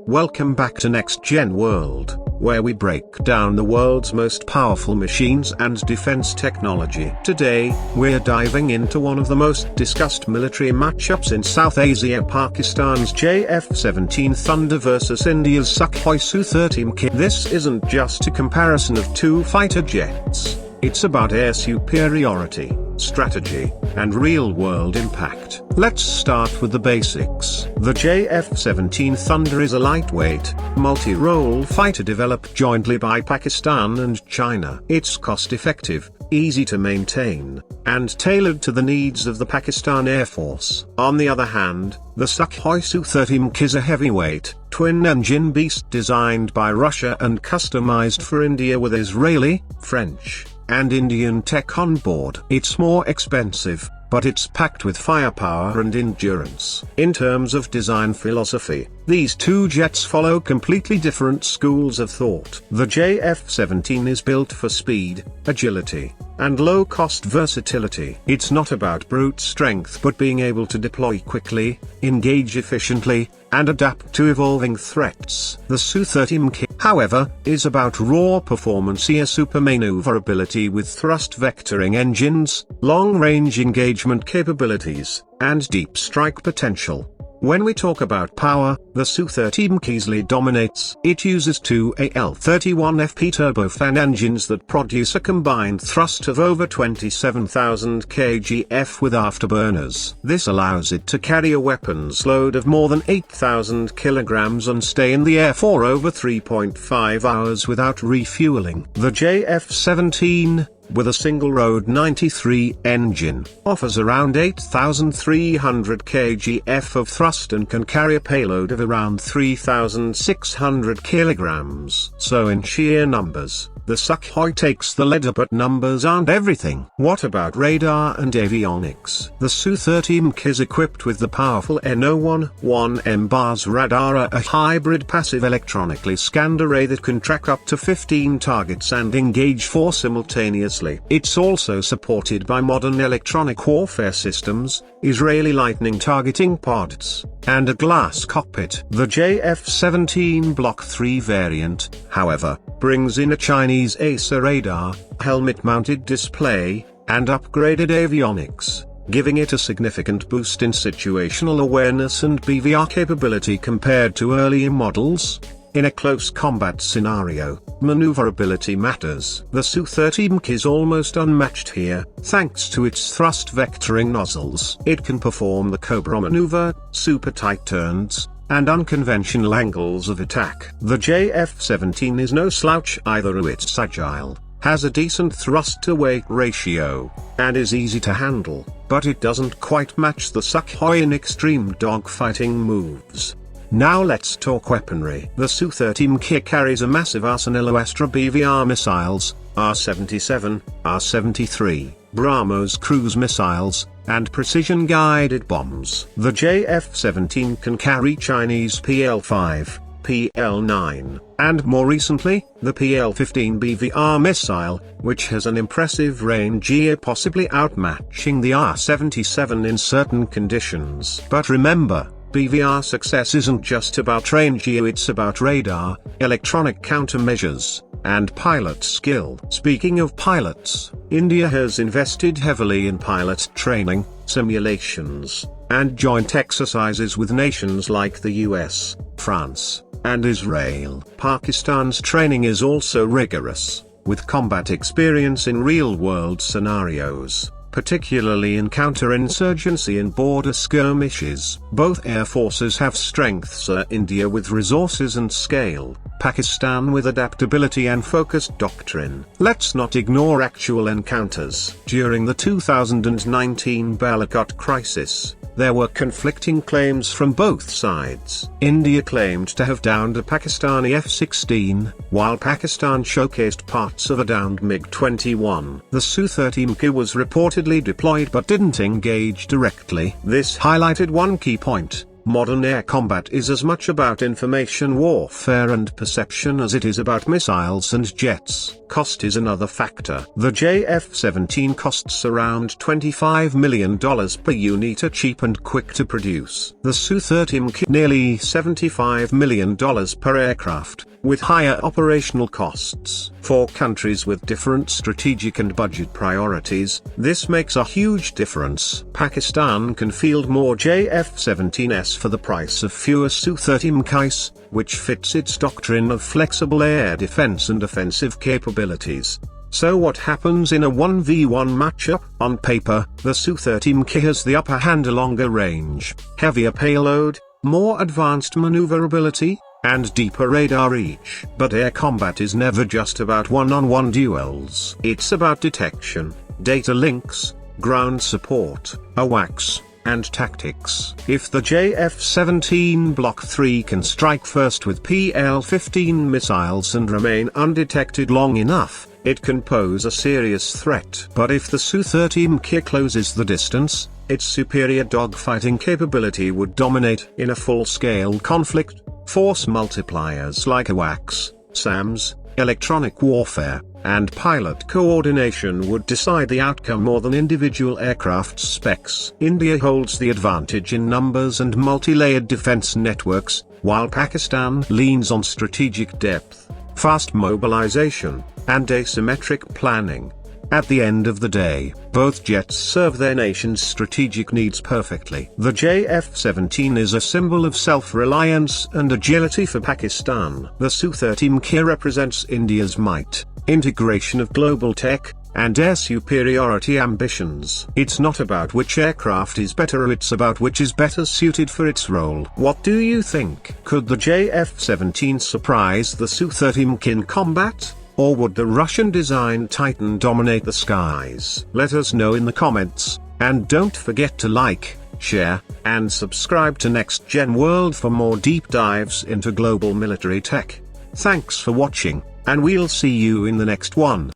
Welcome back to Nextgen World, where we break down the world's most powerful machines and defense technology. Today, we're diving into one of the most discussed military matchups in South Asia: Pakistan's JF-17 Thunder versus India's Sukhoi Su-30MKI. This isn't just a comparison of two fighter jets. It's about air superiority, strategy, and real-world impact. Let's start with the basics. The JF-17 Thunder is a lightweight, multi-role fighter developed jointly by Pakistan and China. It's cost-effective, easy to maintain, and tailored to the needs of the Pakistan Air Force. On the other hand, the Sukhoi Su-30MKI is a heavyweight, twin-engine beast designed by Russia and customized for India with Israeli, French, and Indian tech on board. It's more expensive, but it's packed with firepower and endurance. In terms of design philosophy, these two jets follow completely different schools of thought. The JF-17 is built for speed, agility, and low-cost versatility. It's not about brute strength but being able to deploy quickly, engage efficiently, and adapt to evolving threats. The Su-30MKI, however, is about raw performance, air super maneuverability with thrust vectoring engines, long-range engagement capabilities, and deep strike potential. When we talk about power, the Su-30MKI easily dominates. It uses two AL-31FP turbofan engines that produce a combined thrust of over 27,000 kgf with afterburners. This allows it to carry a weapons load of more than 8,000 kilograms and stay in the air for over 3.5 hours without refueling. The JF-17, with a single-road 93 engine, offers around 8,300 kgf of thrust and can carry a payload of around 3,600 kilograms. So in sheer numbers, the Sukhoi takes the lead, but numbers aren't everything. What about radar and avionics? The Su-30MKI is equipped with the powerful N011M radar, a hybrid passive electronically scanned array that can track up to 15 targets and engage 4 simultaneously. It's also supported by modern electronic warfare systems, Israeli lightning targeting pods, and a glass cockpit. The JF-17 Block 3 variant, however, brings in a Chinese AESA radar, helmet-mounted display, and upgraded avionics, giving it a significant boost in situational awareness and BVR capability compared to earlier models. In a close combat scenario, maneuverability matters. The Su-30MKI is almost unmatched here, thanks to its thrust vectoring nozzles. It can perform the Cobra maneuver, super tight turns, and unconventional angles of attack. The JF-17 is no slouch either. It's agile, has a decent thrust-to-weight ratio, and is easy to handle, but it doesn't quite match the Sukhoi in extreme dogfighting moves. Now let's talk weaponry. The Su-30MKI carries a massive arsenal of Astra BVR missiles, R-77, R-73, BrahMos cruise missiles, and precision-guided bombs. The JF-17 can carry Chinese PL-5, PL-9, and more recently, the PL-15 BVR missile, which has an impressive range, possibly outmatching the R-77 in certain conditions. But remember, BVR success isn't just about range, it's about radar, electronic countermeasures, and pilot skill. Speaking of pilots, India has invested heavily in pilot training, simulations, and joint exercises with nations like the US, France, and Israel. Pakistan's training is also rigorous, with combat experience in real-world scenarios, particularly in counterinsurgency and border skirmishes. Both air forces have strengths: India with resources and scale, Pakistan with adaptability and focused doctrine. Let's not ignore actual encounters. During the 2019 Balakot crisis, there were conflicting claims from both sides. India claimed to have downed a Pakistani F-16, while Pakistan showcased parts of a downed MiG-21. The Su-30MKI was reportedly deployed but didn't engage directly. This highlighted one key point: Modern air combat is as much about information warfare and perception as it is about missiles and jets. Cost is another factor. The JF-17 costs around $25 million per unit, are cheap and quick to produce. The Su-30MKI nearly $75 million per aircraft, with higher operational costs. For countries with different strategic and budget priorities, this makes a huge difference. Pakistan can field more JF-17s for the price of fewer Su-30MKIs, which fits its doctrine of flexible air defense and offensive capabilities. So what happens in a 1v1 matchup? On paper, the Su-30MKI has the upper hand, a longer range, heavier payload, more advanced maneuverability, and deeper radar reach. But air combat is never just about one-on-one duels. It's about detection, data links, ground support, AWACS, and tactics. If the JF-17 Block 3 can strike first with PL-15 missiles and remain undetected long enough, it can pose a serious threat. But if the Su-30MKI closes the distance, its superior dogfighting capability would dominate. In a full-scale conflict, force multipliers like AWACS, SAMs, electronic warfare, and pilot coordination would decide the outcome more than individual aircraft specs. India holds the advantage in numbers and multi-layered defense networks, while Pakistan leans on strategic depth, fast mobilization, and asymmetric planning. At the end of the day, both jets serve their nation's strategic needs perfectly. The JF-17 is a symbol of self-reliance and agility for Pakistan. The Su-30MKI represents India's might, integration of global tech, and air superiority ambitions. It's not about which aircraft is better, it's about which is better suited for its role. What do you think? Could the JF-17 surprise the Su-30MKI in combat? Or would the Russian-designed Titan dominate the skies? Let us know in the comments, and don't forget to like, share, and subscribe to Nextgen World for more deep dives into global military tech. Thanks for watching, and we'll see you in the next one.